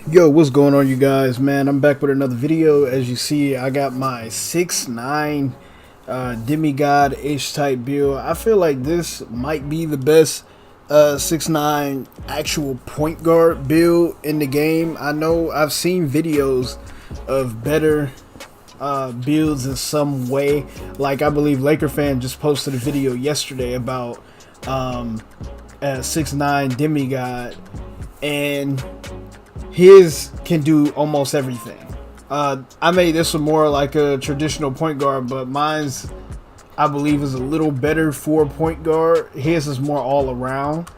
Yo, what's going on, you guys? Man, I'm back with another video. As you see, I got my 6'9 Demigod H-type build. I feel like this might be the best 6'9 actual point guard build in the game. I know I've seen videos of better builds in some way. Like, I believe Laker fan just posted a video yesterday about a 6'9 Demigod, and his can do almost everything. I made this one more like a traditional point guard, but mine's, I believe, is a little better for point guard. His is more all around.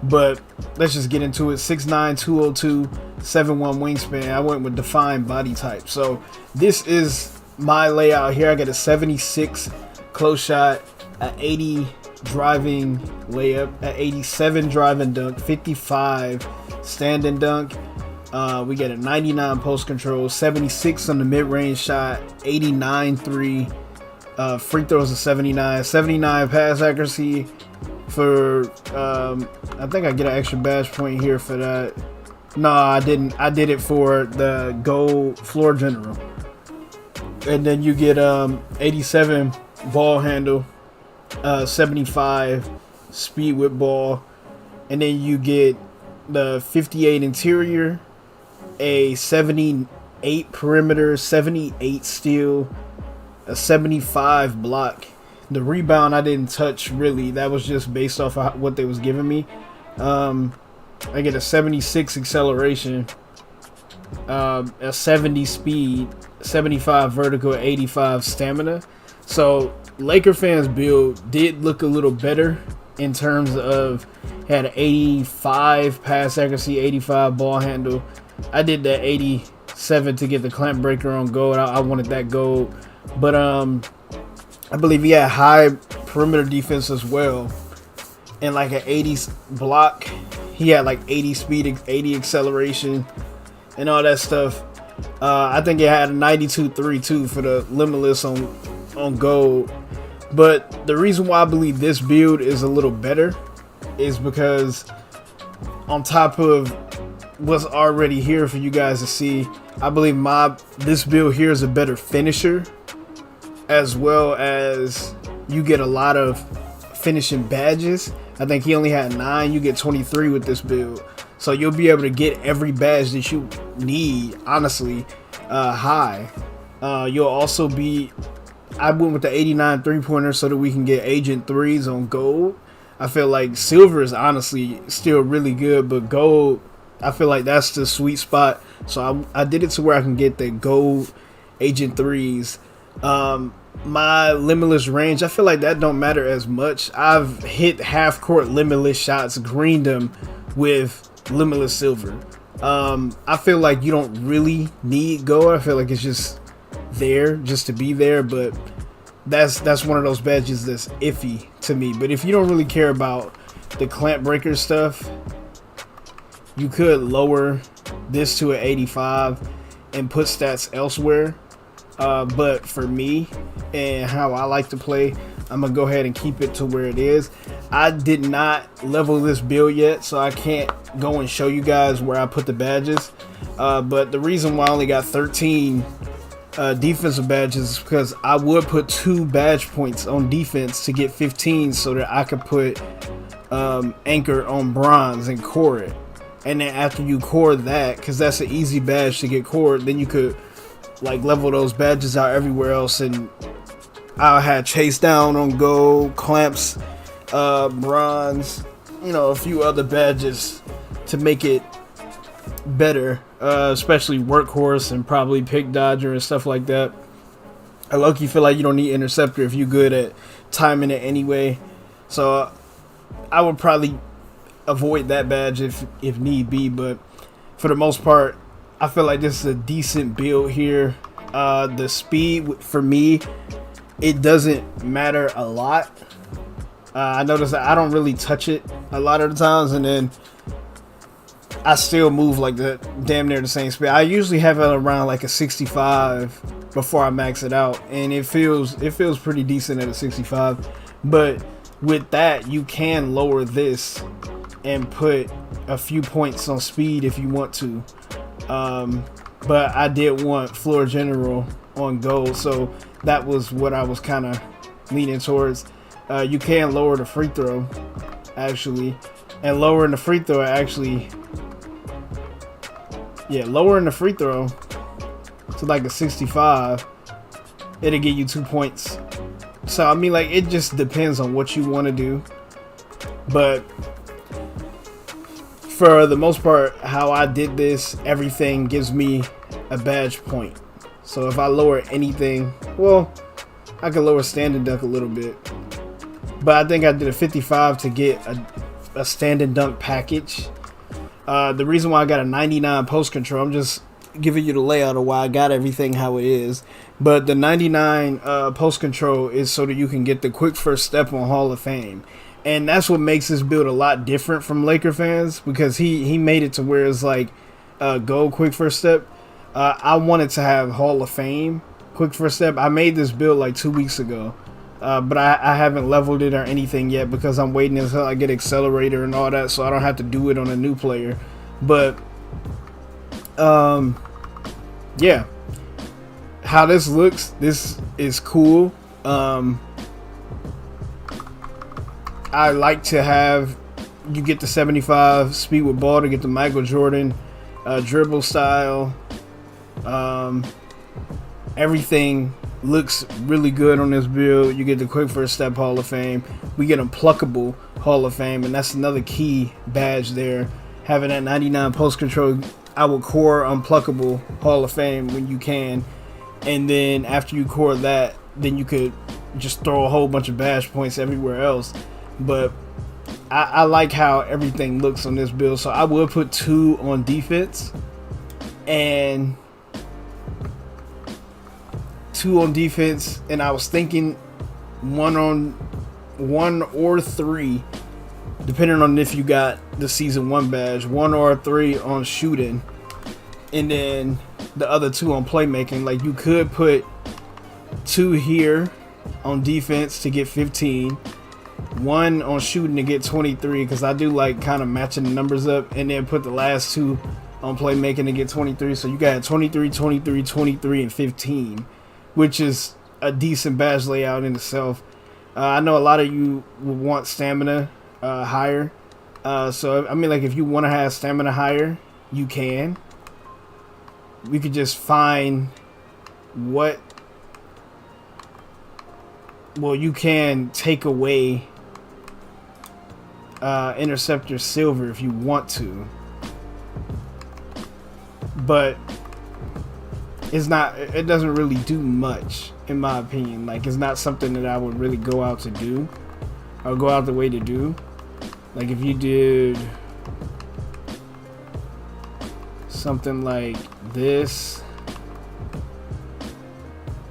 But let's just get into it. 6'9", 202, 7'1 wingspan. I went with defined body type. So this is my layout here. I got a 76 close shot, an 80 driving layup, an 87 driving dunk, 55 standing dunk. We get a 99 post control, 76 on the mid-range shot, 89 3, free throws of 79 pass accuracy for, I think I get an extra badge point here for that. No, I didn't. I did it for the gold floor general. And then you get 87 ball handle, 75 speed with ball, and then you get the 58 interior, a 78 perimeter, 78 steal, a 75 block. The rebound I didn't touch really. That was just based off of what they was giving me. I get a 76 acceleration, a 70 speed, 75 vertical, 85 stamina. So Laker fans build did look a little better in terms of had an 85 pass accuracy, 85 ball handle. I did that 87 to get the clamp breaker on gold. I wanted that gold. But I believe he had high perimeter defense as well. And like an 80 block. He had like 80 speed, 80 acceleration, and all that stuff. I think it had a 92-3 for the limitless on gold. But the reason why I believe this build is a little better is because on top of what's already here for you guys to see, I believe this build here is a better finisher, as well as you get a lot of finishing badges. I think he only had 9. You get 23 with this build, so you'll be able to get every badge that you need, honestly, high. You'll also be, I went with the 89 3-pointer so that we can get agent 3s on gold. I feel like silver is honestly still really good, but gold, I feel like that's the sweet spot. So I did it to where I can get the gold agent 3s. My limitless range, I feel like that don't matter as much. I've hit half court limitless shots, greened them with limitless silver. I feel like you don't really need gold. I feel like it's just there just to be there, but that's one of those badges that's iffy to me. But if you don't really care about the clamp breaker stuff, you could lower this to an 85 and put stats elsewhere. But for me and how I like to play, I'm gonna go ahead and keep it to where it is. I did not level this build yet, so I can't go and show you guys where I put the badges. But the reason why I only got 13 defensive badges is because I would put 2 badge points on defense to get 15, so that I could put anchor on bronze and core it. And then after you core that, because that's an easy badge to get cored, then you could like level those badges out everywhere else. And I had chase down on gold, clamps, bronze, a few other badges to make it better, especially workhorse and probably pick dodger and stuff like that. I low-key feel like you don't need interceptor if you're good at timing it anyway, so I would probably avoid that badge if need be. But for the most part, I feel like this is a decent build here. The speed, for me, it doesn't matter a lot. I notice that I don't really touch it a lot of the times, and then I still move like the damn near the same speed. I usually have it around like a 65 before I max it out, and it feels pretty decent at a 65. But with that, you can lower this and put a few points on speed if you want to. But I did want floor general on gold, so that was what I was kind of leaning towards. You can lower the free throw, actually, and lowering the free throw actually, yeah, lowering the free throw to like a 65, it'll get you 2 points. So I mean, like, it just depends on what you want to do, but for the most part, how I did this, everything gives me a badge point. So if I lower anything, well, I can lower standing dunk a little bit, but I think I did a 55 to get a standing dunk package. The reason why I got a 99 post control, I'm just giving you the layout of why I got everything how it is. But the 99 post control is so that you can get the quick first step on Hall of Fame. And that's what makes this build a lot different from Laker fans, because he made it to where it's like go quick first step. I wanted to have Hall of Fame quick first step. I made this build like 2 weeks ago, but I haven't leveled it or anything yet because I'm waiting until I get accelerator and all that, so I don't have to do it on a new player. But yeah, how this looks, this is cool. I like to have, you get the 75 speed with ball to get the Michael Jordan dribble style. Everything looks really good on this build. You get the quick first step Hall of Fame. We get Unpluckable Hall of Fame, and that's another key badge there. Having that 99 post control, I would core Unpluckable Hall of Fame when you can, and then after you core that, then you could just throw a whole bunch of badge points everywhere else. But I like how everything looks on this build, so I will put 2 on defense and 2 on defense, and I was thinking 1 or 3, depending on if you got the season 1 badge, 1 or 3 on shooting, and then the other 2 on playmaking. Like, you could put 2 here on defense to get 15, 1 on shooting to get 23, because I do like kind of matching the numbers up, and then put the last 2 on playmaking to get 23. So you got 23, 23, 23, and 15, which is a decent badge layout in itself. I know a lot of you would want stamina higher. So, I mean, like, if you want to have stamina higher, you can. We could just find what... Well, you can take away Interceptor Silver if you want to. But it's not, it doesn't really do much, in my opinion. Like, it's not something that I would really go out to do, or go out the way to do. Like, if you did something like this,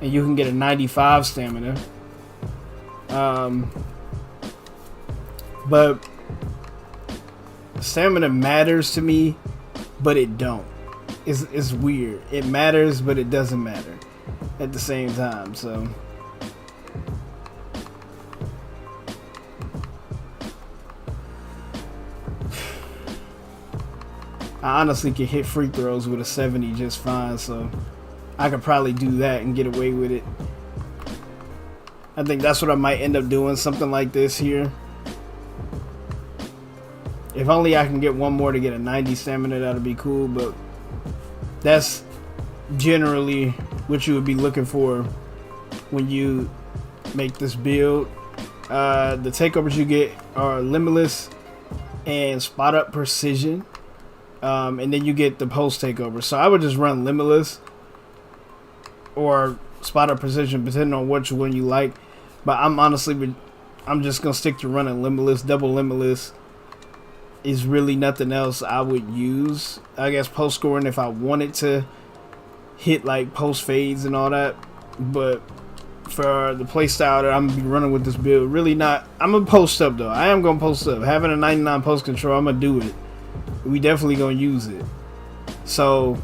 and you can get a 95 stamina, but stamina matters to me, but it don't. It's weird. It matters, but it doesn't matter at the same time. So I honestly can hit free throws with a 70 just fine, so I could probably do that and get away with it. I think that's what I might end up doing, something like this here. If only I can get 1 more to get a 90 stamina, that'll be cool, but that's generally what you would be looking for when you make this build. The takeovers you get are Limitless and Spot Up Precision, and then you get the post takeover. So I would just run Limitless or Spot Up Precision, depending on which one you like. But I'm just gonna stick to running Limitless. Double Limitless is really nothing else I would use. I guess post scoring if I wanted to hit like post fades and all that, but for the play style that I'm gonna be running with this build, really not. I'm gonna post up though. I am gonna post up. Having a 99 post control, I'm gonna do it. We definitely gonna use it. So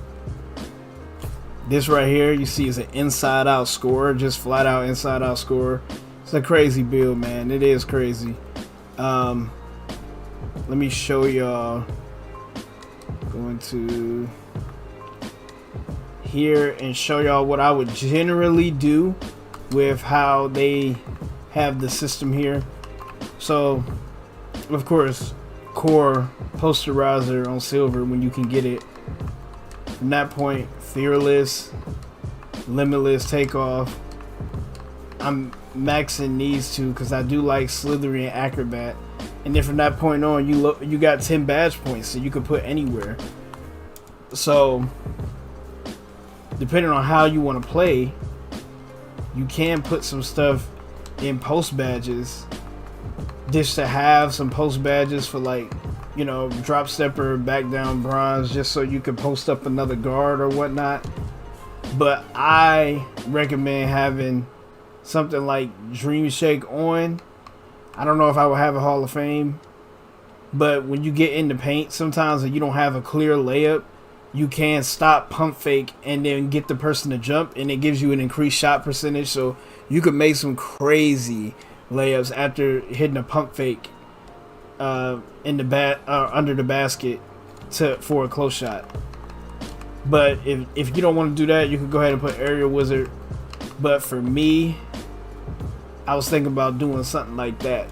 this right here, you see, is an inside out scorer, just flat out inside out scorer. It's a crazy build, man. It is crazy. Let me show y'all. Going to here and show y'all what I would generally do with how they have the system here. So of course, core posterizer on silver when you can get it. From that point, fearless, limitless takeoff. I'm maxing these two because I do like slithery and acrobat. And then from that point on, you got 10 badge points, so you can put anywhere. So depending on how you want to play, you can put some stuff in post badges, just to have some post badges for, like, you know, drop stepper, back down bronze, just so you can post up another guard or whatnot. But I recommend having something like Dream Shake on. I don't know if I will have a Hall of Fame, but when you get into paint, sometimes if you don't have a clear layup, you can stop, pump fake, and then get the person to jump, and it gives you an increased shot percentage. So you could make some crazy layups after hitting a pump fake in the under the basket for a close shot. But if you don't want to do that, you can go ahead and put Aerial Wizard. But for me, I was thinking about doing something like that,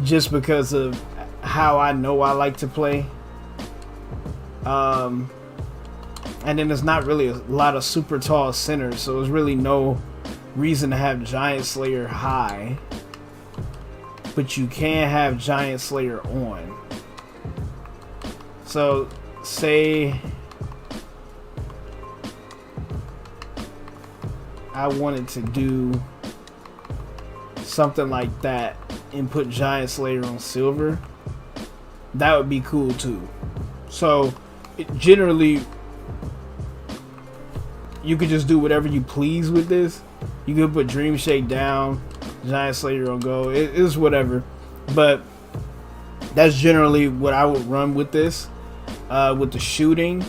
just because of how I know I like to play. And then there's not really a lot of super tall centers, so there's really no reason to have Giant Slayer high, but you can have Giant Slayer on. So say I wanted to do something like that and put Giant Slayer on silver, that would be cool too. So generally, you could just do whatever you please with this. You could put Dream Shake down, Giant Slayer on go. It is whatever. But that's generally what I would run with this. With the shooting,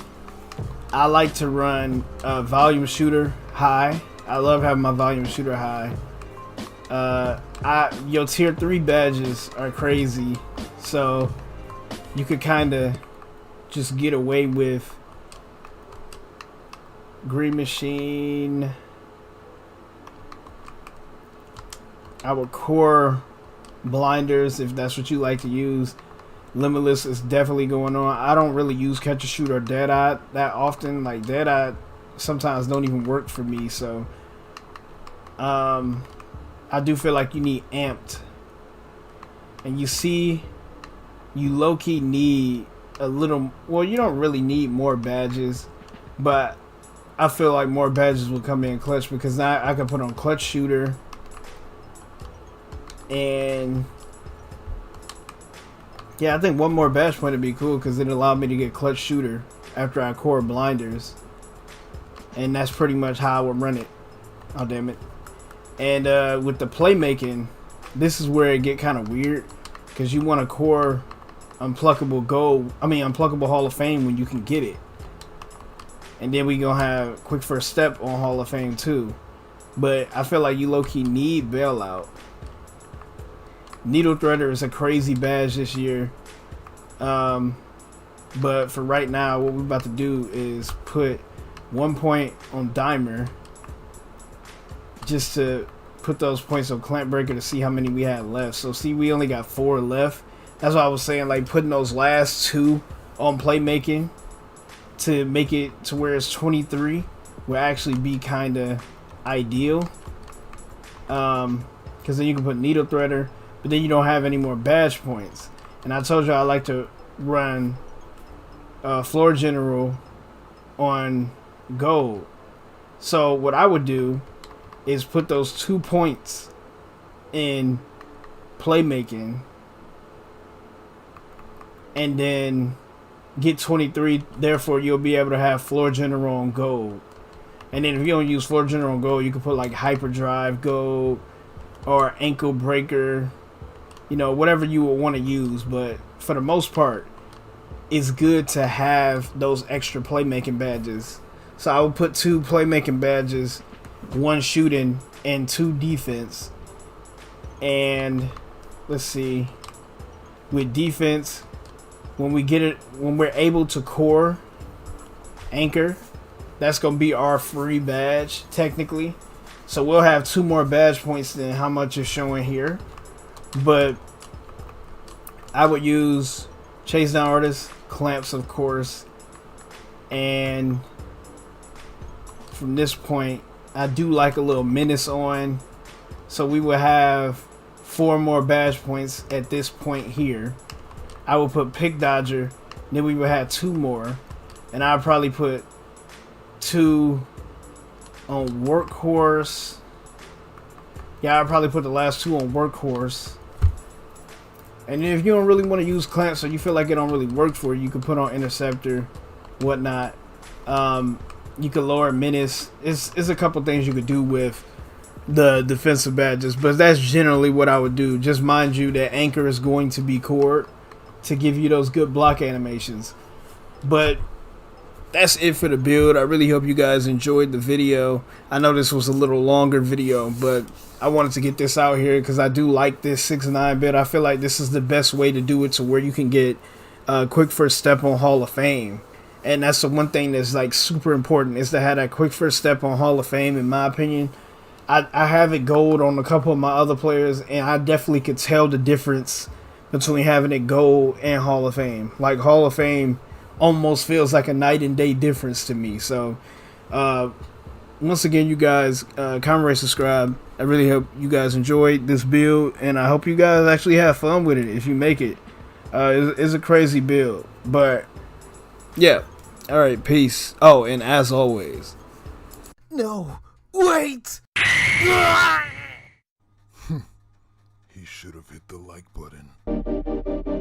I like to run volume shooter high. I love having my volume shooter high. Your tier 3 badges are crazy, so you could kind of just get away with Green Machine. I would core blinders if that's what you like to use. Limitless is definitely going on. I don't really use Catch a Shoot or Deadeye that often. Like, Deadeye sometimes don't even work for me, so I do feel like you need Amped. And you see, you low-key need a little, well, you don't really need more badges, but I feel like more badges will come in clutch, because now I can put on Clutch Shooter, and yeah, I think one more badge point would be cool, because it allowed me to get Clutch Shooter after I core blinders, and that's pretty much how I would run it. Oh, damn it. And with the playmaking, this is where it get kind of weird, because you want to core Unpluckable Hall of Fame when you can get it. And then we gonna have Quick First Step on Hall of Fame too. But I feel like you low-key need Bailout. Needle Threader is a crazy badge this year. But for right now, what we're about to do is put 1 point on Dimer, just to put those points on Clamp Breaker to see how many we had left. So see, we only got 4 left. That's why I was saying, like, putting those last 2 on playmaking to make it to where it's 23 will actually be kind of ideal. Because then you can put Needle Threader, but then you don't have any more badge points. And I told you I like to run Floor General on gold. So what I would do is put those 2 points in playmaking, and then get 23. Therefore, you'll be able to have Floor General on gold. And then if you don't use Floor General on gold, you can put like Hyperdrive gold or Ankle Breaker, you know, whatever you would want to use. But for the most part, it's good to have those extra playmaking badges. So I would put 2 playmaking badges, 1 shooting and 2 defense. And let's see, with defense, when we're able to core Anchor, That's gonna be our free badge technically. So we'll have 2 more badge points than how much is showing here. But I would use Chase Down Artists, Clamps of course, and from this point I do like a little Menace on. So we will have 4 more badge points at this point here. I will put Pick Dodger, then we will have 2 more, and I'll probably put 2 on Workhorse. Yeah, I'll probably put the last 2 on Workhorse. And if you don't really want to use Clamps or you feel like it don't really work for you, you can put on Interceptor, whatnot. You can lower Menace. It's a couple things you could do with the defensive badges, but that's generally what I would do. Just mind you that Anchor is going to be core to give you those good block animations. But that's it for the build. I really hope you guys enjoyed the video. I know this was a little longer video, but I wanted to get this out here because I do like this 6.9 build. I feel like this is the best way to do it, to where you can get quick first step on Hall of Fame. And that's the one thing that's like super important, is to have that quick first step on Hall of Fame, in my opinion. I have it gold on a couple of my other players, and I definitely could tell the difference between having it gold and Hall of Fame. Like, Hall of Fame almost feels like a night and day difference to me. So once again, you guys, comment, rate, subscribe. I really hope you guys enjoyed this build, and I hope you guys actually have fun with it if you make it. It's a crazy build, but yeah. All right, peace. Oh, and as always, no, wait. He should have hit the like button.